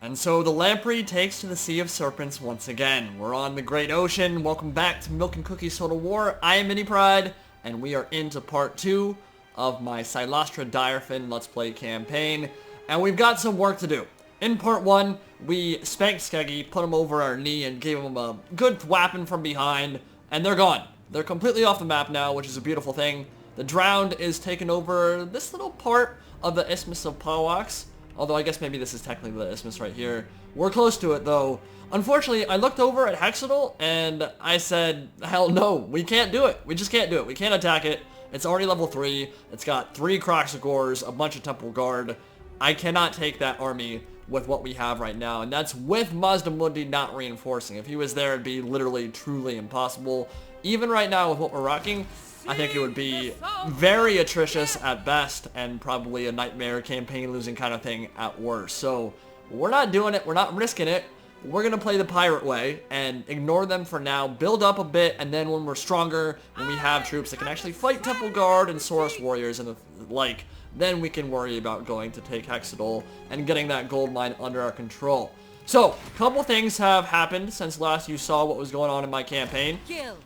And so the lamprey takes to the Sea of Serpents once again. We're on the Great Ocean. Welcome back to Milk and Cookies Total War. I am Mini Pride, and we are into part 2 of my Cylostra Direfin Let's Play campaign. And we've got some work to do. In part 1, we spanked Skeggy, put him over our knee, and gave him a good thwapping from behind. And they're gone. They're completely off the map now, which is a beautiful thing. The Drowned is taking over this little part of the Isthmus of Pawax. Although I guess maybe this is technically the Isthmus right here. We're close to it though. Unfortunately, I looked over at Hexadol and I said, hell no, we can't do it. We just can't do it. We can't attack it. It's already level 3. It's got 3 Kroxigors, a bunch of Temple Guard. I cannot take that army with what we have right now. And that's with Mazda Mundi not reinforcing. If he was there, it'd be literally, truly impossible. Even right now with what we're rocking, I think it would be very atrocious at best and probably a nightmare campaign losing kind of thing at worst. So we're not doing it. We're not risking it. We're going to play the pirate way and ignore them for now, build up a bit, and then when we're stronger, when we have troops that can actually fight Temple Guard and Saurus Warriors and the like, then we can worry about going to take Hexadol and getting that gold mine under our control. So, a couple things have happened since last you saw what was going on in my campaign.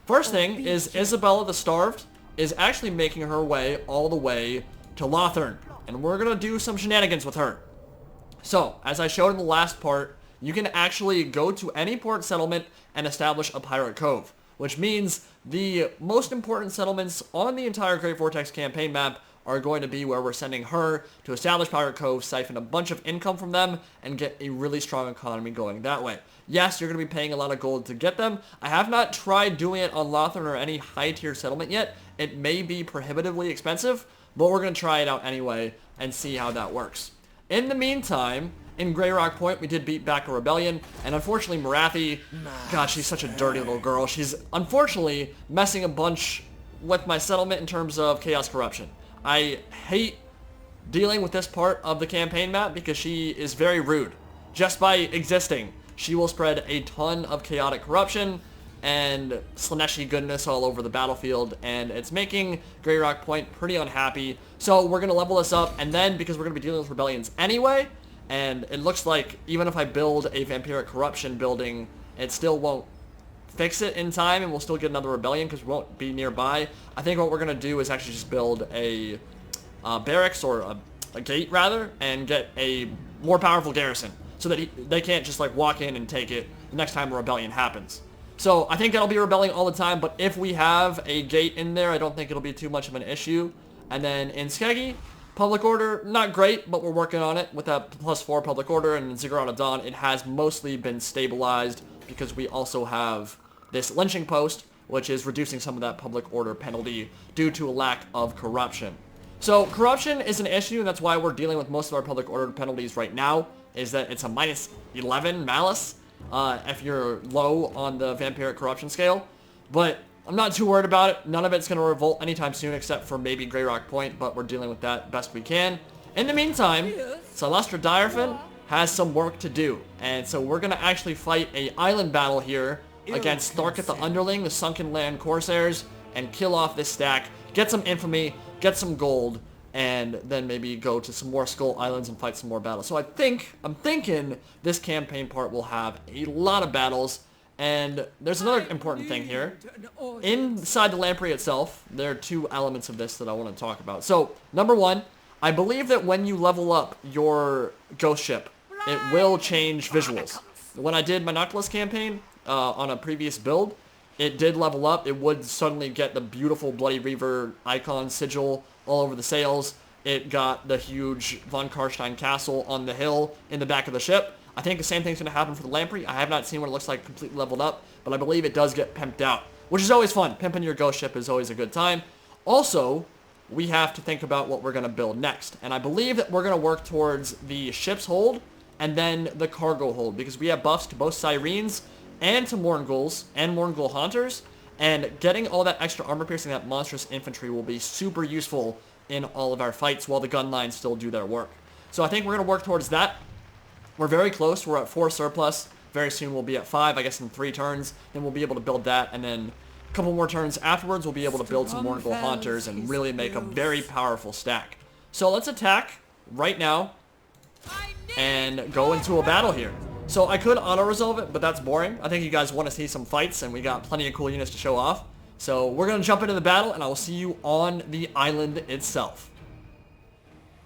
First thing is Isabella the Starved is actually making her way all the way to Lothern. And we're going to do some shenanigans with her. So, as I showed in the last part, you can actually go to any port settlement and establish a pirate cove. Which means the most important settlements on the entire Great Vortex campaign map are going to be where we're sending her to establish pirate cove, siphon a bunch of income from them, and get a really strong economy going that way. Yes, you're going to be paying a lot of gold to get them. I have not tried doing it on Lothern or any high-tier settlement yet. It may be prohibitively expensive, but we're going to try it out anyway and see how that works. In the meantime, in Grey Rock Point, we did beat back a rebellion, and unfortunately Marathi, God, she's such a dirty little girl. She's unfortunately messing a bunch with my settlement in terms of chaos corruption. I hate dealing with this part of the campaign map because she is very rude. Just by existing, she will spread a ton of chaotic corruption and Slaneshi goodness all over the battlefield, and it's making Grey Rock Point pretty unhappy. So we're going to level this up, and then because we're going to be dealing with rebellions anyway, and it looks like even if I build a vampiric corruption building, it still won't fix it in time, and we'll still get another rebellion because we won't be nearby. I think what we're going to do is actually just build a barracks, or a gate rather, and get a more powerful garrison so that they can't just like walk in and take it the next time a rebellion happens. So I think that'll be rebelling all the time, but if we have a gate in there, I don't think it'll be too much of an issue. And then in Skeggy, public order, not great, but we're working on it with that +4 public order, and in Ziggurat of Dawn, it has mostly been stabilized because we also have this lynching post, which is reducing some of that public order penalty due to a lack of corruption. So corruption is an issue, and that's why we're dealing with most of our public order penalties right now, is that it's a -11 malice if you're low on the vampiric corruption scale. But I'm not too worried about it. None of it's going to revolt anytime soon except for maybe Grey Rock Point, but we're dealing with that best we can. In the meantime, Cylostra Direfin has some work to do, and so we're going to actually fight a island battle here against Tharket the Underling, the Sunken Land Corsairs, and kill off this stack, get some infamy, get some gold, and then maybe go to some more Skull Islands and fight some more battles. So I'm thinking this campaign part will have a lot of battles, and there's another important thing here. Inside the lamprey itself, there are 2 elements of this that I want to talk about. So, number 1, I believe that when you level up your ghost ship, it will change visuals. When I did my Noctilus campaign on a previous build, it did level up. It would suddenly get the beautiful Bloody Reaver icon sigil all over the sails. It got the huge Von Karstein castle on the hill in the back of the ship. I think the same thing's going to happen for the lamprey. I have not seen what it looks like completely leveled up, but I believe it does get pimped out, which is always fun. Pimping your ghost ship is always a good time. Also, we have to think about what we're going to build next, and I believe that we're going to work towards the ship's hold and then the cargo hold, because we have buffs to both Sirens and to Morngulls and Morngul Haunters, and getting all that extra armor piercing, that monstrous infantry, will be super useful in all of our fights while the gun lines still do their work. So I think we're going to work towards that. We're very close. We're at 4 surplus. Very soon we'll be at 5, I guess in 3 turns. Then we'll be able to build that, and then a couple more turns afterwards we'll be able to build some Morngul Haunters and really make a very powerful stack. So let's attack right now. and go into a battle here. So I could auto-resolve it, but that's boring. I think you guys want to see some fights, and we got plenty of cool units to show off. So we're going to jump into the battle, and I will see you on the island itself.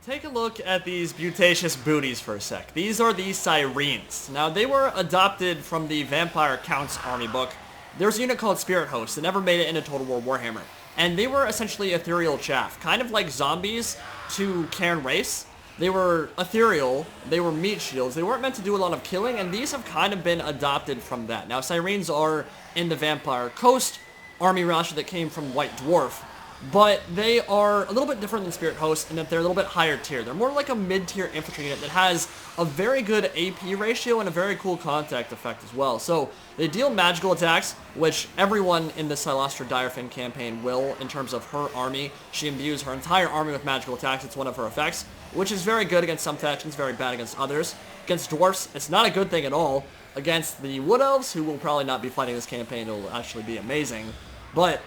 Take a look at these butacious booties for a sec. These are the Sirens. Now, they were adopted from the Vampire Count's army book. There's a unit called Spirit Host that never made it into Total War Warhammer. And they were essentially ethereal chaff, kind of like zombies to Cairn race. They were ethereal, they were meat shields, they weren't meant to do a lot of killing, and these have kind of been adopted from that. Now, Sirens are in the Vampire Coast army roster that came from White Dwarf, but they are a little bit different than Spirit Host in that they're a little bit higher tier. They're more like a mid-tier infantry unit that has a very good AP ratio and a very cool contact effect as well. So they deal magical attacks, which everyone in the Cylostra Direfin campaign will in terms of her army. She imbues her entire army with magical attacks. It's one of her effects, which is very good against some factions, very bad against others. Against dwarfs, it's not a good thing at all. Against the Wood Elves, who will probably not be fighting this campaign, it'll actually be amazing. But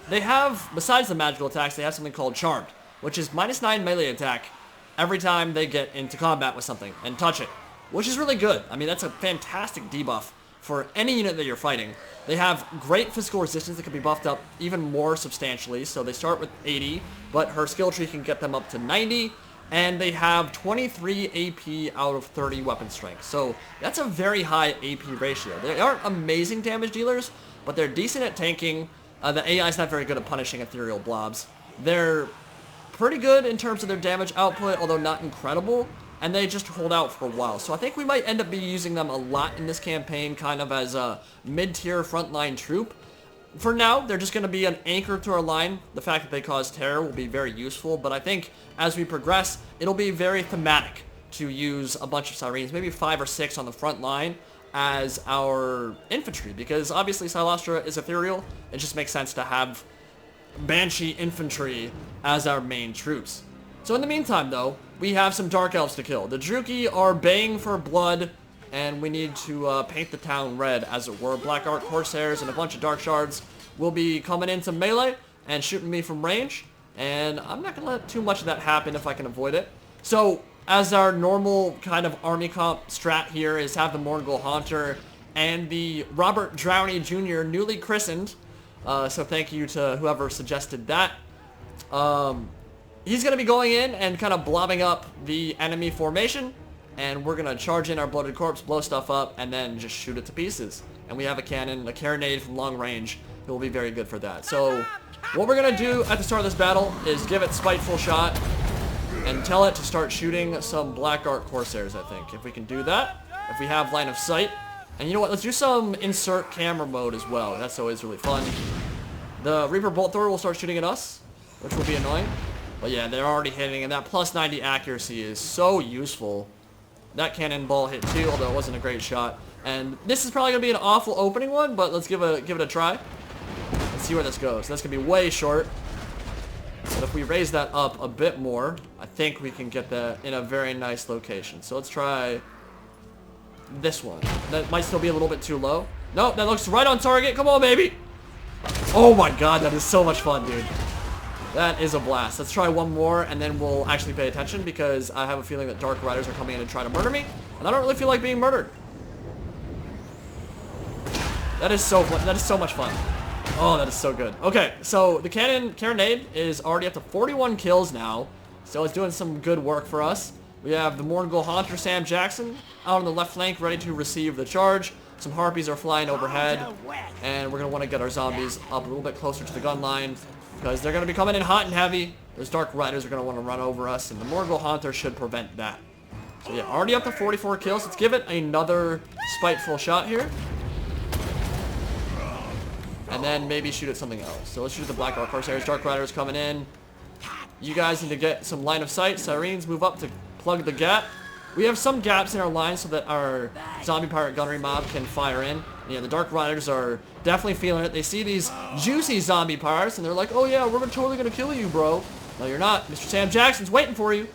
they have, besides the magical attacks, they have something called Charmed, which is -9 melee attack every time they get into combat with something and touch it, which is really good. I mean, that's a fantastic debuff for any unit that you're fighting. They have great physical resistance that can be buffed up even more substantially, so they start with 80, but her skill tree can get them up to 90, and they have 23 AP out of 30 weapon strength. So that's a very high AP ratio. They aren't amazing damage dealers, but they're decent at tanking. The AI is not very good at punishing ethereal blobs. They're pretty good in terms of their damage output, although not incredible, and they just hold out for a while. So I think we might end up be using them a lot in this campaign, kind of as a mid-tier frontline troop. For now, they're just going to be an anchor to our line. The fact that they cause terror will be very useful, but I think as we progress, it'll be very thematic to use a bunch of Sirens, maybe 5 or 6 on the front line as our infantry, because obviously Cylostra is ethereal. It just makes sense to have Banshee infantry as our main troops. So in the meantime, though, we have some Dark Elves to kill. The Druki are baying for blood, and we need to paint the town red, as it were. Black Ark Corsairs and a bunch of Dark Shards will be coming into melee and shooting me from range, and I'm not going to let too much of that happen if I can avoid it. So, as our normal kind of army comp strat here is have the Morgul Haunter and the Robert Drowney Jr. newly christened, so thank you to whoever suggested that. He's going to be going in and kind of blobbing up the enemy formation, and we're going to charge in our Bloated Corpse, blow stuff up, and then just shoot it to pieces. And we have a cannon, a carronade from long range, that will be very good for that. So what we're going to do at the start of this battle is give it Spiteful Shot and tell it to start shooting some Black Ark Corsairs, I think. If we can do that, if we have line of sight. And you know what, let's do some insert camera mode as well. That's always really fun. The Reaper Bolt Thrower will start shooting at us, which will be annoying. But yeah, they're already hitting, and that plus 90 accuracy is so useful. That cannonball hit too, although it wasn't a great shot. And this is probably going to be an awful opening one, but let's give it a try. Let's see where this goes. That's going to be way short. But if we raise that up a bit more, I think we can get that in a very nice location. So let's try this one. That might still be a little bit too low. Nope, that looks right on target. Come on, baby. Oh my god, that is so much fun, dude. That is a blast. Let's try one more, and then we'll actually pay attention, because I have a feeling that Dark Riders are coming in and trying to murder me, and I don't really feel like being murdered. That is so much fun. Oh, that is so good. Okay, so the carronade is already up to 41 kills now, so it's doing some good work for us. We have the Morgul Haunter Sam Jackson out on the left flank, ready to receive the charge. Some Harpies are flying overhead, and we're going to want to get our zombies up a little bit closer to the gun line, because they're going to be coming in hot and heavy. Those Dark Riders are going to want to run over us, and the Morgul Haunter should prevent that. So yeah, already up to 44 kills. Let's give it another Spiteful Shot here. And then maybe shoot at something else. So let's shoot at the Black Ark Corsairs. Dark Riders coming in. You guys need to get some line of sight. Sirens move up to plug the gap. We have some gaps in our line so that our zombie pirate gunnery mob can fire in. Yeah, the Dark Riders are definitely feeling it. They see these juicy zombie pirates, and they're like, oh yeah, we're totally going to kill you, bro. No, you're not. Mr. Sam Jackson's waiting for you.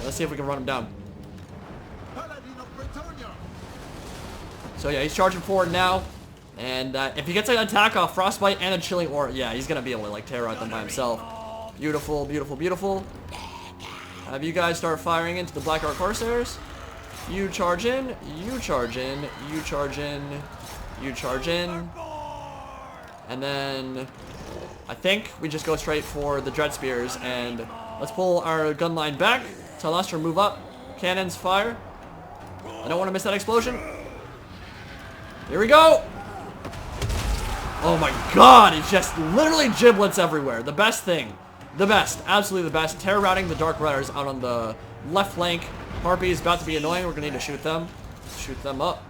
Let's see if we can run him down. So yeah, he's charging forward now. And if he gets an attack off Frostbite and a Chilling Aura, yeah, he's going to be able to like terrorize them by himself. Beautiful, beautiful, beautiful. Have you guys start firing into the Black Ark Corsairs. You charge in, you charge in, you charge in, you charge in. And then I think we just go straight for the Dread Spears, and let's pull our gun line back. Cylostra, move up. Cannons, fire. I don't want to miss that explosion. Here we go. Oh my god, it's just literally giblets everywhere. The best thing. The best. Absolutely the best. Terror routing the Dark Riders out on the left flank. Harpy is about to be annoying. We're going to need to shoot them. Shoot them up.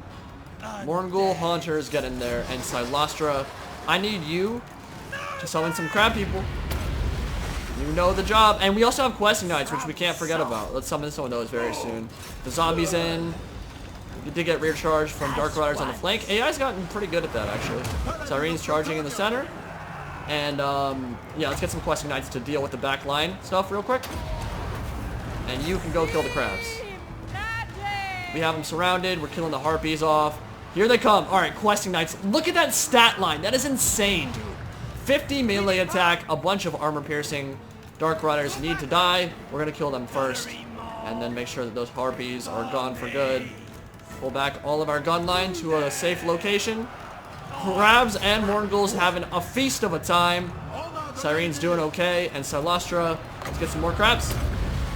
Morngul, Haunters, get in there. And Cylostra, I need you to summon some crab people. You know the job. And we also have questing knights, which we can't forget about. Let's summon some of those very soon. The zombies in. We did get rear charge from Dark Riders on the flank. AI's gotten pretty good at that, actually. Sirene's charging in the center. And, yeah, let's get some questing knights to deal with the back line stuff real quick. And you can go kill the crabs. We have them surrounded. We're killing the harpies off. Here they come. All right, questing knights. Look at that stat line. That is insane, dude. 50 melee attack, a bunch of armor piercing. Dark Riders need to die. We're going to kill them first. And then make sure that those harpies are gone for good. Pull back all of our gun line to a safe location. Crabs and Mornguls having a feast of a time. Sirene's doing okay. And Cylostra, let's get some more crabs.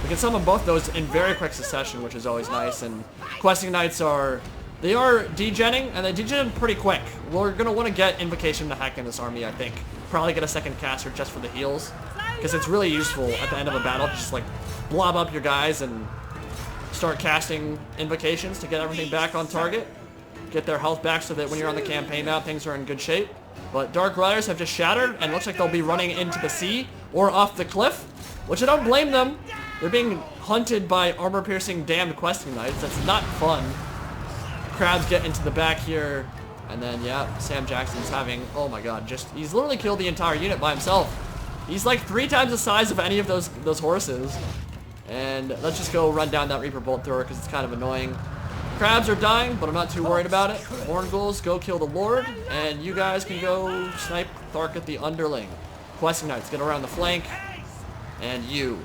We can summon both those in very quick succession, which is always nice. And questing knights are degenning, and they degen pretty quick. We're going to want to get Invocation to hack in this army, I think. Probably get a second caster just for the heals, because it's really useful at the end of a battle. Just like blob up your guys and start casting invocations to get everything back on target. Get their health back so that when you're on the campaign map, things are in good shape. But Dark Riders have just shattered, and looks like they'll be running into the sea or off the cliff, which I don't blame them. They're being hunted by armor-piercing damned questing knights. That's not fun. Crabs get into the back here, and then, yeah, Sam Jackson's having, oh my god, he's literally killed the entire unit by himself. He's like 3 times the size of any of those horses. And let's just go run down that Reaper Bolt Thrower, because it's kind of annoying. Crabs are dying, but I'm not too worried about it. Morngul's, go kill the Lord, and you guys can go snipe Tharkat the Underling. Questing Knights, get around the flank, and you.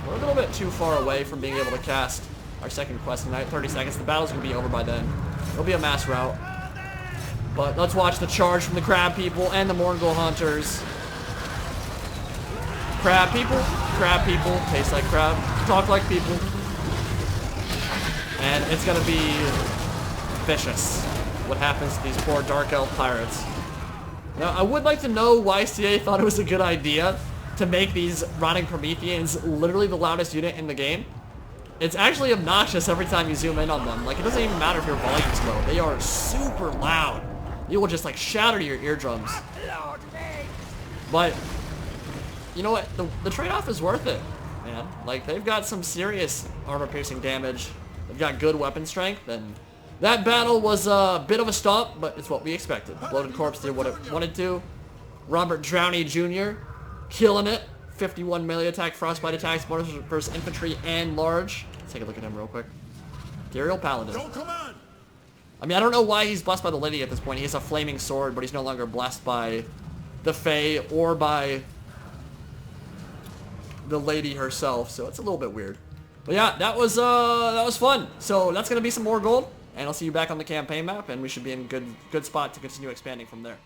We're a little bit too far away from being able to cast our second Questing Knight. 30 seconds, the battle's going to be over by then. It'll be a mass rout. But let's watch the charge from the Crab people and the Morngul Hunters. Crab people, taste like crab, talk like people. And it's gonna be vicious what happens to these poor Dark Elf pirates. Now, I would like to know why CA thought it was a good idea to make these rotting Prometheans literally the loudest unit in the game. It's actually obnoxious every time you zoom in on them. Like, it doesn't even matter if your volume's low. They are super loud. You will just, like, shatter your eardrums. But you know what? The trade-off is worth it, man. Like, they've got some serious armor-piercing damage. They've got good weapon strength, and that battle was a bit of a stomp, but it's what we expected. Bloated Corpse did what it wanted to. Robert Drowney Jr. killing it. 51 melee attack, frostbite attacks, bonus versus infantry and large. Let's take a look at him real quick. Ethereal Paladin. I mean, I don't know why he's blessed by the Lady at this point. He has a flaming sword, but he's no longer blessed by the Fae or by the Lady herself, so it's a little bit weird. But yeah, that was fun. So that's gonna be some more gold, and I'll see you back on the campaign map, and we should be in good spot to continue expanding from there.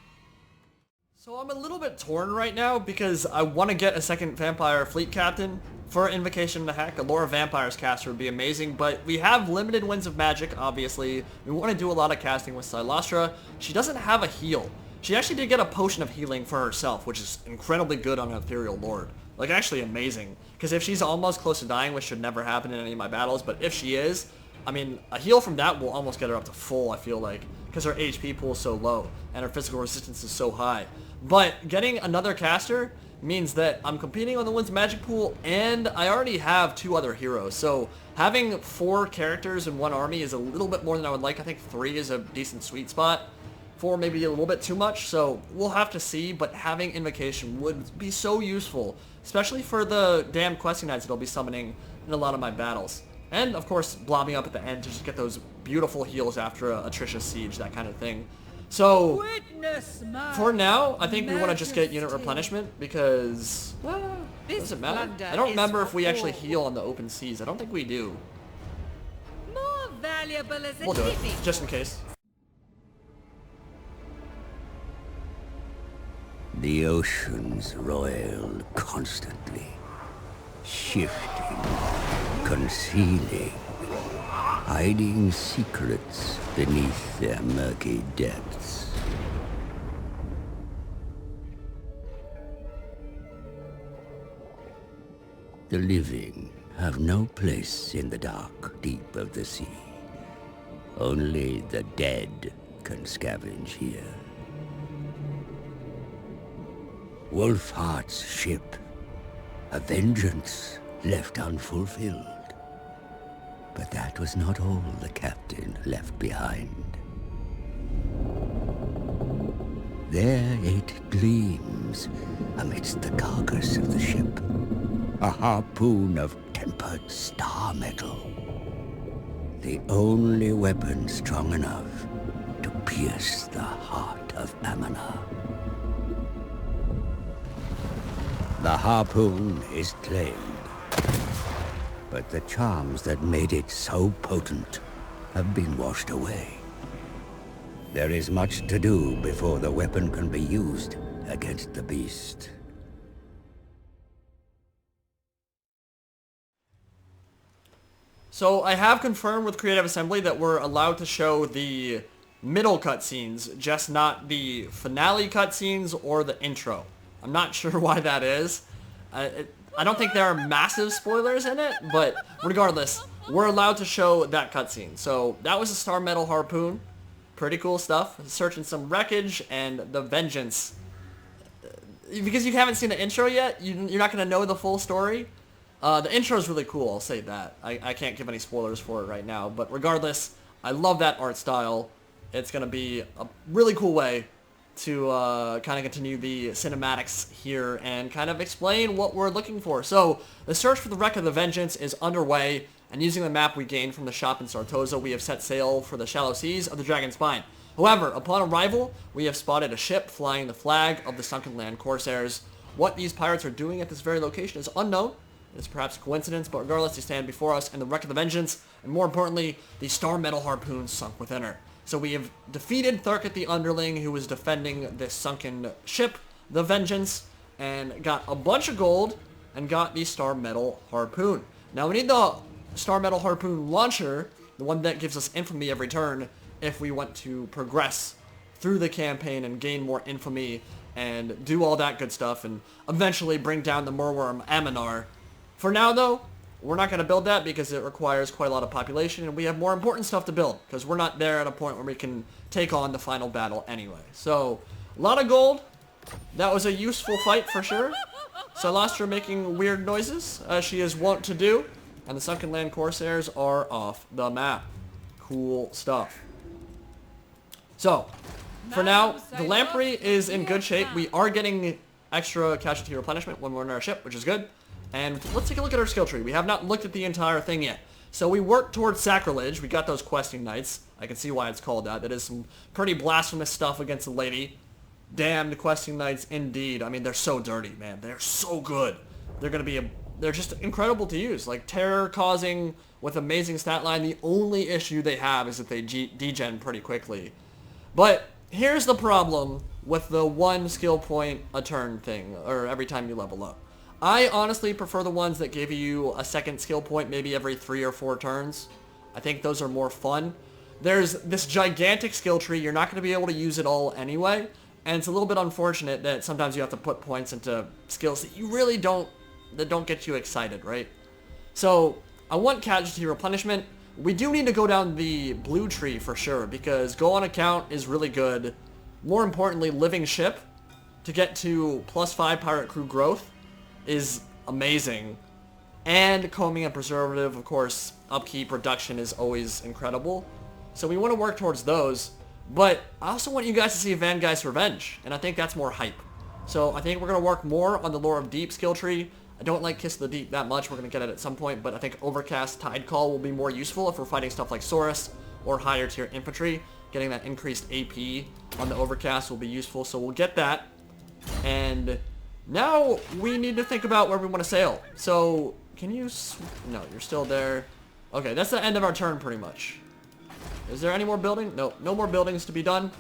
So I'm a little bit torn right now because I want to get a second Vampire Fleet Captain for Invocation to hack. A Lore Vampires caster would be amazing, but we have limited Winds of Magic, obviously. We want to do a lot of casting with Cylostra. She doesn't have a heal. She actually did get a Potion of Healing for herself, which is incredibly good on an Ethereal Lord. Like, actually amazing. Because if she's almost close to dying, which should never happen in any of my battles, but if she is, I mean, a heal from that will almost get her up to full, I feel like. Because her HP pool is so low, and her physical resistance is so high. But getting another caster means that I'm competing on the Winds Magic pool, and I already have 2 other heroes. So having 4 characters in one army is a little bit more than I would like. I think 3 is a decent sweet spot. 4 maybe a little bit too much, so we'll have to see, but having Invocation would be so useful, especially for the damn questing knights that I'll be summoning in a lot of my battles. And, of course, blobbing up at the end to just get those beautiful heals after a Atricious Siege, that kind of thing. So, for now, I think we want to just get unit replenishment, because, well, doesn't matter. I don't remember if we actually heal on the open seas. I don't think we do. valuable as We'll do it, just in case. The oceans roiled constantly, shifting, concealing, hiding secrets beneath their murky depths. The living have no place in the dark deep of the sea. Only the dead can scavenge here. Wolfheart's ship, a vengeance left unfulfilled. But that was not all the captain left behind. There it gleams amidst the carcass of the ship, a harpoon of tempered star metal, the only weapon strong enough to pierce the heart of Amanar. The harpoon is claimed, but the charms that made it so potent have been washed away. There is much to do before the weapon can be used against the beast. So I have confirmed with Creative Assembly that we're allowed to show the middle cutscenes, just not the finale cutscenes or the intro. I'm not sure why that is. I don't think there are massive spoilers in it, but regardless, we're allowed to show that cutscene. So that was a Starmetal Harpoon. Pretty cool stuff. Searching some wreckage and the vengeance. Because you haven't seen the intro yet, you're not going to know the full story. The intro is really cool, I'll say that. I can't give any spoilers for it right now, but regardless, I love that art style. It's going to be a really cool way to kind of continue the cinematics here and kind of explain what we're looking for. So, the search for the wreck of the Vengeance is underway, and using the map we gained from the shop in Sartosa, we have set sail for the shallow seas of the Dragon Spine. However, upon arrival, we have spotted a ship flying the flag of the Sunken Land Corsairs. What these pirates are doing at this very location is unknown. It's perhaps a coincidence, but regardless, they stand before us in the wreck of the Vengeance, and more importantly, the Starmetal Harpoon sunk within her. So we have defeated Thurkett the Underling, who was defending this sunken ship, the Vengeance, and got a bunch of gold, and got the Starmetal Harpoon. Now we need the Starmetal Harpoon launcher, the one that gives us infamy every turn, if we want to progress through the campaign and gain more infamy, and do all that good stuff, and eventually bring down the Merwyrm Amanar. For now, though, we're not going to build that because it requires quite a lot of population, and we have more important stuff to build, because we're not there at a point where we can take on the final battle anyway. So, a lot of gold. That was a useful fight for sure. Cylostra making weird noises, as she is wont to do, and the Sunken Land Corsairs are off the map. Cool stuff. So, for now, the Lamprey is in good shape. We are getting extra casualty replenishment when we're in our ship, which is good. And let's take a look at our skill tree. We have not looked at the entire thing yet. So we worked towards Sacrilege. We got those questing knights. I can see why it's called that. That is some pretty blasphemous stuff against the lady. Damned questing knights indeed. I mean, they're so dirty, man. They're so good. They're going to be they're just incredible to use. Like, terror causing with amazing stat line. The only issue they have is that they degen pretty quickly. But here's the problem with the one skill point a turn thing, or every time you level up. I honestly prefer the ones that give you a second skill point maybe every 3 or 4 turns. I think those are more fun. There's this gigantic skill tree. You're not going to be able to use it all anyway. And it's a little bit unfortunate that sometimes you have to put points into skills that you really don't get you excited, right? So I want casualty replenishment. We do need to go down the blue tree for sure, because go on account is really good. More importantly, living ship to get to +5 pirate crew growth is amazing. And combing and preservative, of course, upkeep, reduction is always incredible. So we want to work towards those. But I also want you guys to see Vangeist's Revenge, and I think that's more hype. So I think we're going to work more on the Lore of Deep skill tree. I don't like Kiss of the Deep that much. We're going to get it at some point, but I think Overcast Tide Call will be more useful if we're fighting stuff like Saurus or higher tier infantry. Getting that increased AP on the Overcast will be useful, so we'll get that. And now we need to think about where we want to sail. So, can you... No, you're still there. Okay, that's the end of our turn pretty much. Is there any more building? No, no more buildings to be done.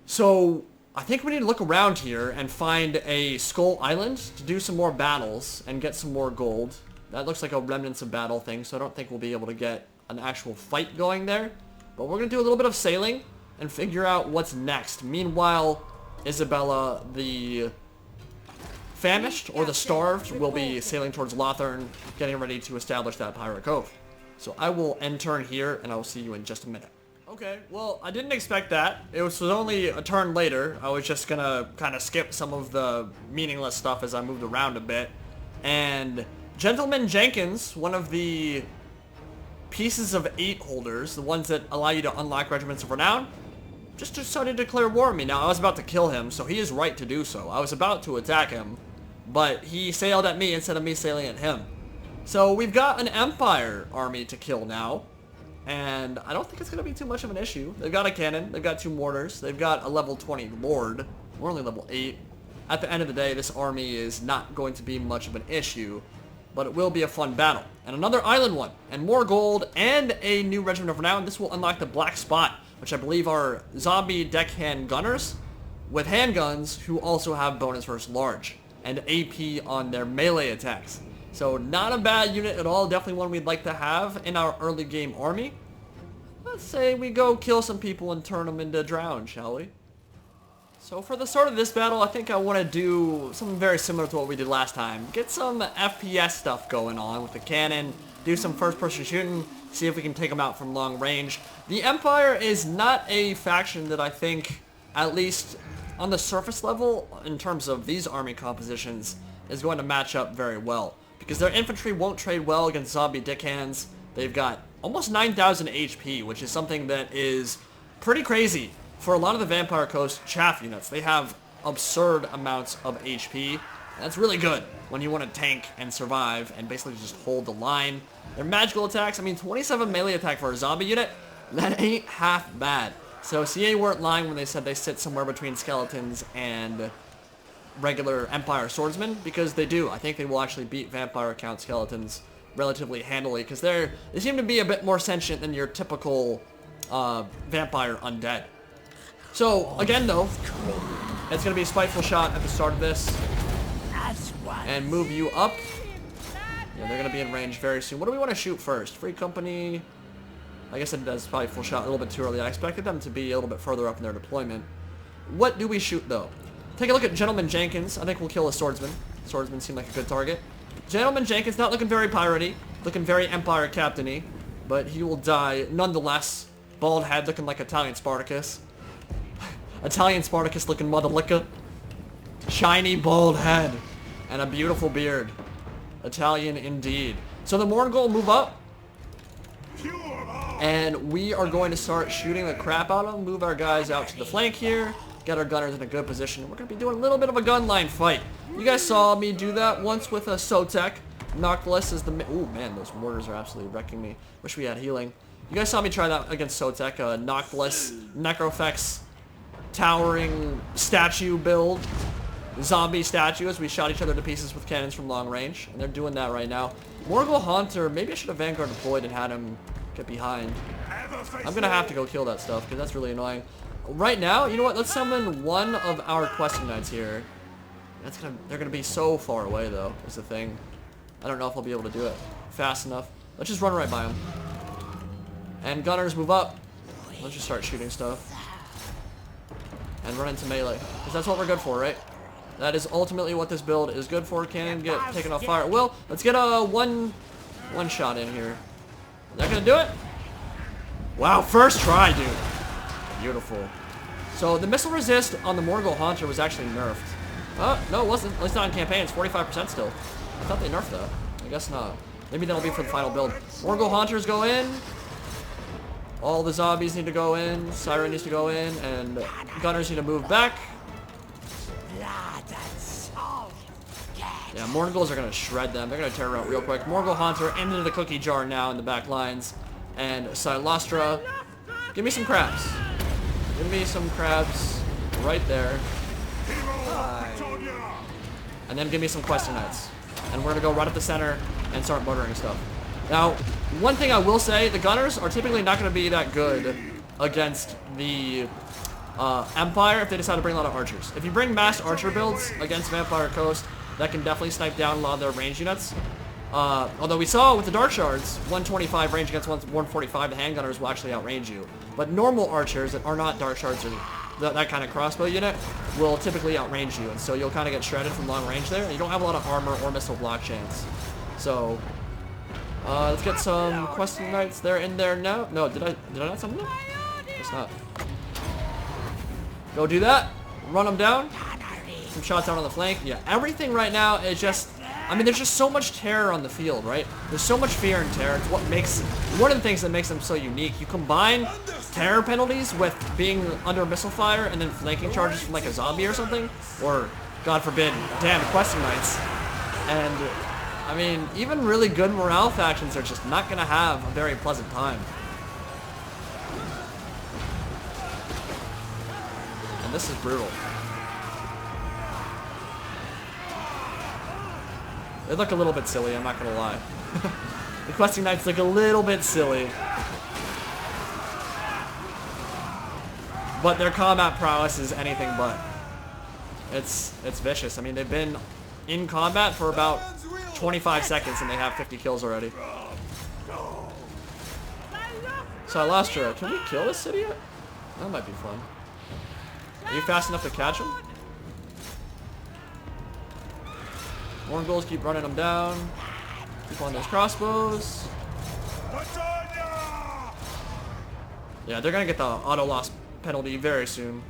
So I think we need to look around here and find a Skull Island to do some more battles and get some more gold. That looks like a remnants of battle thing, so I don't think we'll be able to get an actual fight going there. But we're going to do a little bit of sailing and figure out what's next. Meanwhile, Isabella, the famished or the starved, will be sailing towards Lothern, getting ready to establish that pirate cove. So I will end turn here, and I will see you in just a minute. Okay, well, I didn't expect that. It was only a turn later. I was just gonna kind of skip some of the meaningless stuff as I moved around a bit. And Gentleman Jenkins, one of the pieces of 8 holders, the ones that allow you to unlock regiments of renown, just decided to declare war on me. Now, I was about to kill him, so he is right to do so. I was about to attack him, but he sailed at me instead of me sailing at him. So we've got an Empire army to kill now. And I don't think it's going to be too much of an issue. They've got a cannon. They've got 2 mortars. They've got a level 20 Lord. We're only level 8. At the end of the day, this army is not going to be much of an issue. But it will be a fun battle. And another island one. And more gold. And a new regiment of renown. This will unlock the Black Spot, which I believe are zombie deckhand gunners with handguns who also have bonus versus large. And AP on their melee attacks. So not a bad unit at all, definitely one we'd like to have in our early game army. Let's say we go kill some people and turn them into drown, shall we? So for the start of this battle, I think I want to do something very similar to what we did last time. Get some FPS stuff going on with the cannon, do some first-person shooting, see if we can take them out from long range. The Empire is not a faction that I think, at least on the surface level, in terms of these army compositions, is going to match up very well. Because their infantry won't trade well against zombie dickhands. They've got almost 9,000 HP, which is something that is pretty crazy. For a lot of the Vampire Coast chaff units, they have absurd amounts of HP. And that's really good when you want to tank and survive and basically just hold the line. Their magical attacks, I mean 27 melee attack for a zombie unit, that ain't half bad. So CA weren't lying when they said they sit somewhere between skeletons and regular Empire swordsmen, because they do. I think they will actually beat Vampire Count skeletons relatively handily, because they seem to be a bit more sentient than your typical vampire undead. So again though, it's going to be a spiteful shot at the start of this and move you up. Yeah, they're going to be in range very soon. What do we want to shoot first? Free Company. I guess that's probably full shot a little bit too early. I expected them to be a little bit further up in their deployment. What do we shoot though? Take a look at Gentleman Jenkins. I think we'll kill a swordsman. Swordsman seem like a good target. Gentleman Jenkins, not looking very piratey, looking very Empire captain-y, but he will die nonetheless. Bald head looking like Italian Spartacus. Italian Spartacus looking mother liquor. Shiny bald head and a beautiful beard. Italian indeed. So the Morgul move up. And we are going to start shooting the crap out of them. Move our guys out to the flank here. Get our gunners in a good position. We're going to be doing a little bit of a gun line fight. You guys saw me do that once with a Sotek. Noctilus is the... Ooh, man, those mortars are absolutely wrecking me. Wish we had healing. You guys saw me try that against Sotek. Noctilus, Necrofex, towering statue build. Zombie statue as we shot each other to pieces with cannons from long range. And they're doing that right now. Morgul Haunter, maybe I should have Vanguard deployed and had him get behind. I'm going to have to go kill that stuff because that's really annoying. Right now, you know what? Let's summon one of our questing knights here. They're gonna be so far away though, is the thing. I don't know if I'll be able to do it fast enough. Let's just run right by them. And gunners move up. Let's just start shooting stuff. And run into melee. Because that's what we're good for, right? That is ultimately what this build is good for. Cannon get taken off fire. Well, let's get a one shot in here. Is that gonna do it? Wow, first try, dude. Beautiful. So the missile resist on the Morgul Haunter was actually nerfed. No, it wasn't. At least not in campaign. It's 45% still. I thought they nerfed that. I guess not. Maybe that'll be for the final build. Morgul Haunters go in. All the zombies need to go in. Siren needs to go in. And gunners need to move back. Yeah, Morguls are going to shred them. They're going to tear them out real quick. Morgul Haunter into the cookie jar now in the back lines. And Cylostra. Give me some crabs. Give me some crabs right there. And then give me some questing knights. And we're going to go right up the center and start murdering stuff. Now, one thing I will say, the gunners are typically not going to be that good against the Empire if they decide to bring a lot of archers. If you bring massed archer builds against Vampire Coast, that can definitely snipe down a lot of their range units. Although we saw with the Dark Shards, 125 range against 145, the handgunners will actually outrange you. But normal archers that are not Dark Shards or that kind of crossbow unit will typically outrange you, and so you'll kind of get shredded from long range there. You don't have a lot of armor or missile block chains. So, let's get some questing knights. They're in there now. No, did I not summon them? It's not. Go do that. Run them down. Some shots out on the flank. Yeah, everything right now is just... I mean, there's just so much terror on the field, right? There's so much fear and terror. It's what makes... One of the things that makes them so unique. You combine terror penalties with being under missile fire and then flanking charges from like a zombie or something. Or, God forbid, damn questing knights. And, I mean, even really good morale factions are just not going to have a very pleasant time. And this is brutal. They look a little bit silly, I'm not gonna lie. The questing knights look a little bit silly. But their combat prowess is anything but. It's vicious. I mean, they've been in combat for about 25 seconds and they have 50 kills already. Cylostra, can we kill this city yet? That might be fun. Are you fast enough to catch him? Mongols keep running them down. Keep on those crossbows. Yeah, they're gonna get the auto loss penalty very soon.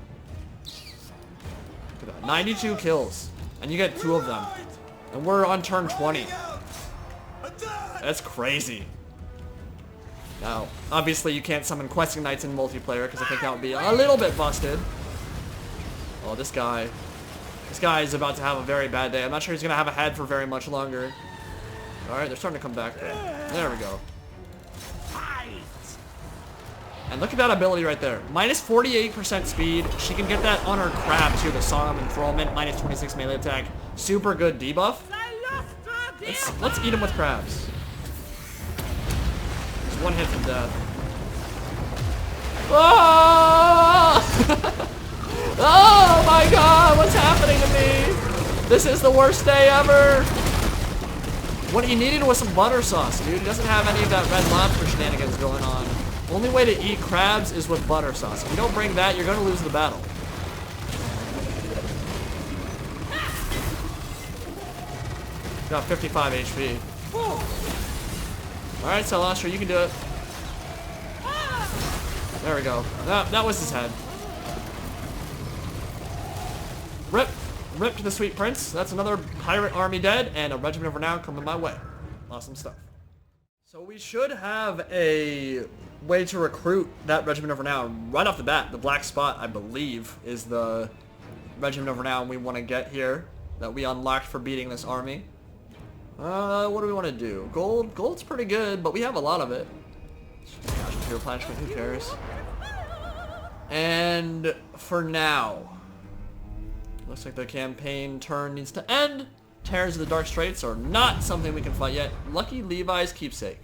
Look at that. 92 kills. And you get 2 of them. And we're on turn 20. That's crazy. Now, obviously you can't summon questing knights in multiplayer because I think that would be a little bit busted. Oh, this guy is about to have a very bad day. I'm not sure he's going to have a head for very much longer. Alright, they're starting to come back though. There we go. And look at that ability right there. Minus 48% speed. She can get that on her crab too. The Song of Enthrallment. Minus 26 melee attack. Super good debuff. Let's eat him with crabs. Just one hit from death. Oh! Oh my god, what's happening to me? This is the worst day ever. What he needed was some butter sauce, dude. He doesn't have any of that red lobster shenanigans going on. Only way to eat crabs is with butter sauce. If you don't bring that, you're going to lose the battle. Got 55 HP. Alright, Cylostra, you can do it. There we go. That was his head. Rip to the Sweet Prince. That's another pirate army dead, and a regiment of renown coming my way. Awesome stuff. So we should have a way to recruit that regiment of renown right off the bat. The black spot, I believe, is the regiment of renown we want to get here that we unlocked for beating this army. What do we want to do? Gold? Gold's pretty good, but we have a lot of it. Casualty replenishment, who cares? And for now, looks like the campaign turn needs to end. Terrors of the Dark Straits are not something we can fight yet. Lucky Levi's keepsake.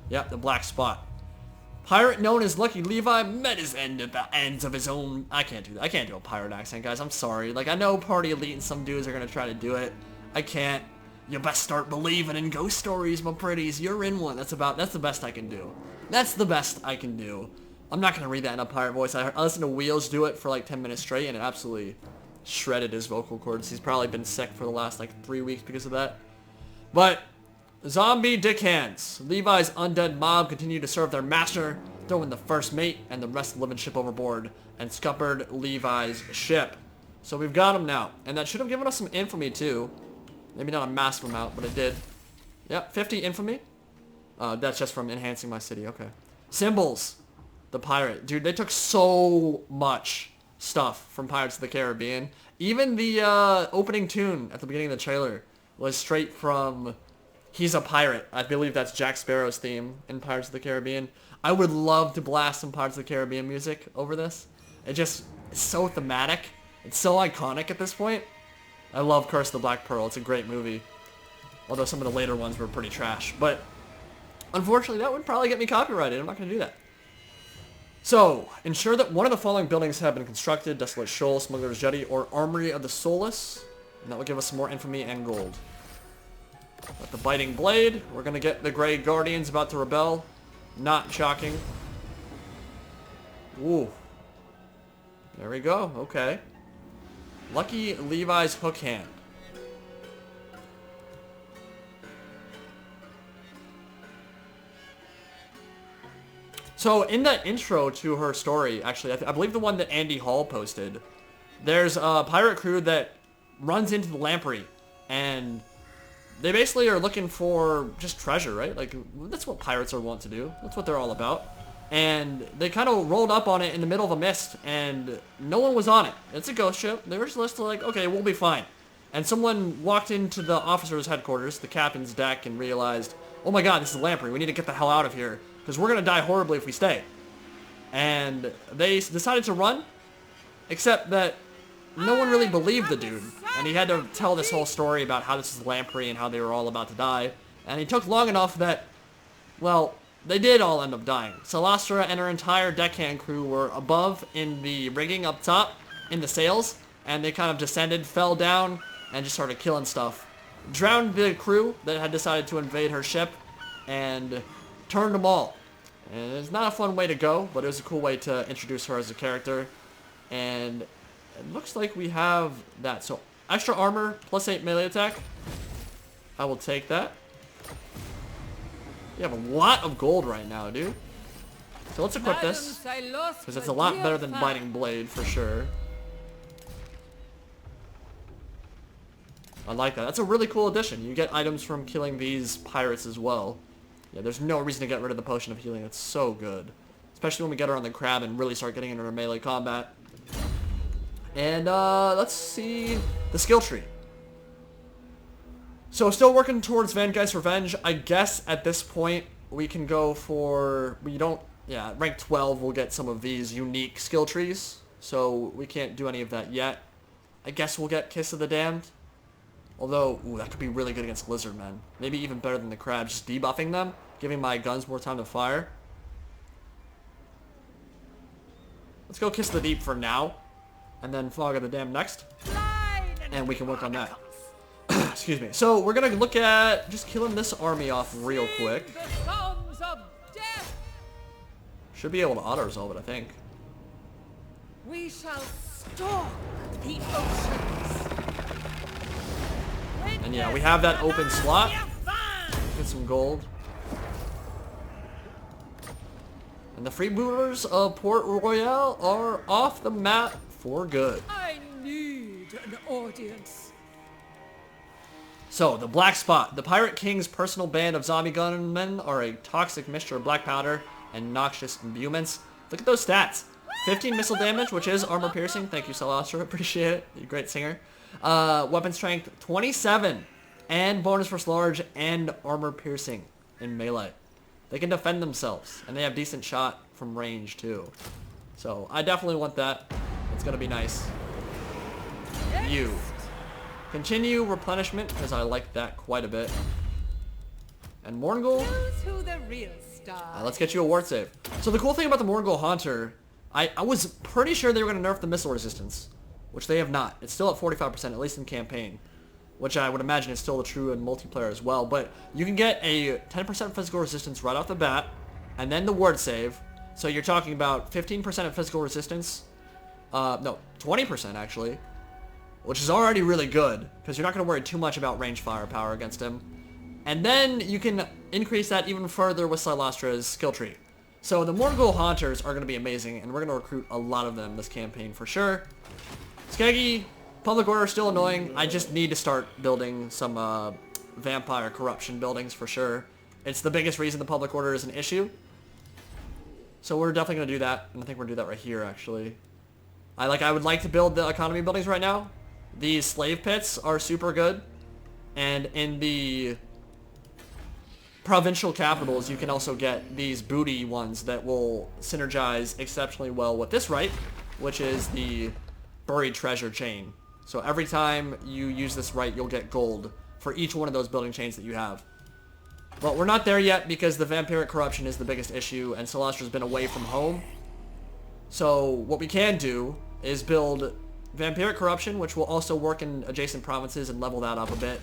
Yep, the black spot. Pirate known as Lucky Levi met his end at the ends of his own... I can't do that. I can't do a pirate accent, guys. I'm sorry. Like, I know Party Elite and some dudes are going to try to do it. I can't. You best start believing in ghost stories, my pretties. You're in one. That's the best I can do. That's the best I can do. I'm not going to read that in a pirate voice. I listened to Wheels do it for like 10 minutes straight, and it absolutely shredded his vocal cords. He's probably been sick for the last like 3 weeks because of that. But zombie dickhands. Levi's undead mob continue to serve their master, throwing the first mate and the rest of the living ship overboard and scuppered Levi's ship. So we've got him now, and that should have given us some infamy too. Maybe not a massive amount, but it did. Yep, 50 infamy. That's just from enhancing my city. Okay. Symbols. The pirate. Dude, they took so much stuff from Pirates of the Caribbean. Even the opening tune at the beginning of the trailer was straight from He's a Pirate. I believe that's Jack Sparrow's theme in Pirates of the Caribbean. I would love to blast some Pirates of the Caribbean music over this. It's so thematic. It's so iconic at this point. I love Curse of the Black Pearl. It's a great movie. Although some of the later ones were pretty trash. But Unfortunately, that would probably get me copyrighted. I'm not going to do that. So, ensure that one of the following buildings have been constructed: Desolate Shoal, Smuggler's Jetty, or Armory of the Soulless. And that will give us some more infamy and gold. With the Biting Blade, we're going to get the Grey Guardians about to rebel. Not shocking. Ooh. There we go. Okay. Lucky Levi's Hook Hand. So, in the intro to her story, actually, I believe the one that Andy Hall posted, there's a pirate crew that runs into the lamprey, and they basically are looking for just treasure, right? Like, that's what pirates are wont to do. That's what they're all about. And they kind of rolled up on it in the middle of a mist, and no one was on it. It's a ghost ship. They were just like, okay, we'll be fine. And someone walked into the officer's headquarters, the captain's deck, and realized, oh my god, this is lamprey. We need to get the hell out of here, because we're going to die horribly if we stay. And they decided to run, except that no one really believed the dude. And he had to tell this whole story about how this is lamprey and how they were all about to die. And he took long enough that, well, they did all end up dying. Cylostra and her entire deckhand crew were above in the rigging up top, in the sails, and they kind of descended, fell down, and just started killing stuff. Drowned the crew that had decided to invade her ship, and turned them all. And it's not a fun way to go, but it was a cool way to introduce her as a character. And it looks like we have that. So, extra armor, plus 8 melee attack. I will take that. You have a lot of gold right now, dude. So let's equip this, because it's a lot better than Biting Blade, for sure. I like that. That's a really cool addition. You get items from killing these pirates as well. Yeah, there's no reason to get rid of the Potion of Healing. It's so good. Especially when we get her on the crab and really start getting into her melee combat. And, let's see the skill tree. So, still working towards Vangeist's Revenge. I guess at this point, we can go for... rank 12 will get some of these unique skill trees. So, we can't do any of that yet. I guess we'll get Kiss of the Damned. Although, ooh, that could be really good against Lizardmen. Maybe even better than the crab. Just debuffing them, giving my guns more time to fire. Let's go Kiss the Deep for now. And then Fog of the Damned next. And we can work on that. Excuse me. So, we're going to look at just killing this army off real quick. Should be able to auto-resolve it, I think. We shall stalk the oceans. And yeah, we have that open slot. Get some gold. And the freebooters of Port Royal are off the map for good. I need an audience. So, the Black Spot. The Pirate King's personal band of zombie gunmen are a toxic mixture of black powder and noxious imbuments. Look at those stats. 15 missile damage, which is armor piercing. Thank you, Cylostra. Appreciate it. You're a great singer. Weapon strength 27. And bonus for large and armor piercing in melee. They can defend themselves. And they have decent shot from range, too. So, I definitely want that. It's going to be nice. You. Continue replenishment, because I like that quite a bit. And Morngul. Let's get you a ward save. So the cool thing about the Morngul Haunter, I was pretty sure they were going to nerf the missile resistance, which they have not. It's still at 45%, at least in campaign, which I would imagine is still true in multiplayer as well. But you can get a 10% physical resistance right off the bat, and then the ward save. So you're talking about 15% of physical resistance. No, 20% actually. Which is already really good, because you're not going to worry too much about range firepower against him. And then you can increase that even further with Cylostra's skill tree. So the Morgul Haunters are going to be amazing, and we're going to recruit a lot of them this campaign for sure. Skaggy, Public Order is still annoying. I just need to start building some vampire corruption buildings for sure. It's the biggest reason the Public Order is an issue. So we're definitely going to do that, and I think we're going to do that right here actually. I would like to build the economy buildings right now. These slave pits are super good, and in the provincial capitals you can also get these booty ones that will synergize exceptionally well with this right, which is the buried treasure chain. So every time you use this right, you'll get gold for each one of those building chains that you have. But we're not there yet because the vampiric corruption is the biggest issue, and Cylostra's been away from home. So what we can do is build vampiric corruption, which will also work in adjacent provinces and level that up a bit.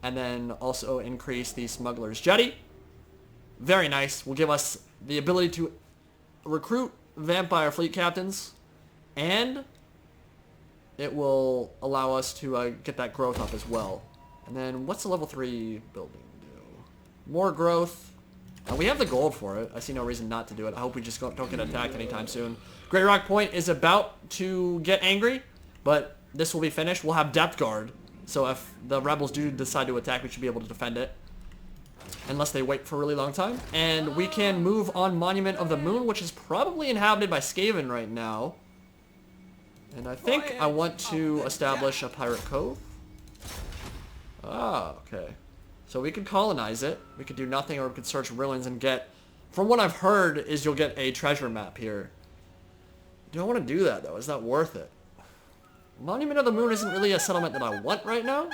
And then also increase the smuggler's jetty. Very nice. Will give us the ability to recruit vampire fleet captains. And it will allow us to get that growth up as well. And then what's the level 3 building do? More growth. We have the gold for it. I see no reason not to do it. I hope we just don't get attacked anytime soon. Great Rock Point is about to get angry, but this will be finished. We'll have Depth Guard, so if the rebels do decide to attack, we should be able to defend it. Unless they wait for a really long time. And we can move on Monument of the Moon, which is probably inhabited by Skaven right now. And I think I want to establish a pirate cove. Ah, okay. So we could colonize it. We could do nothing, or we could search ruins and get... From what I've heard is you'll get a treasure map here. Do I want to do that, though? Is that worth it? Monument of the Moon isn't really a settlement that I want right now.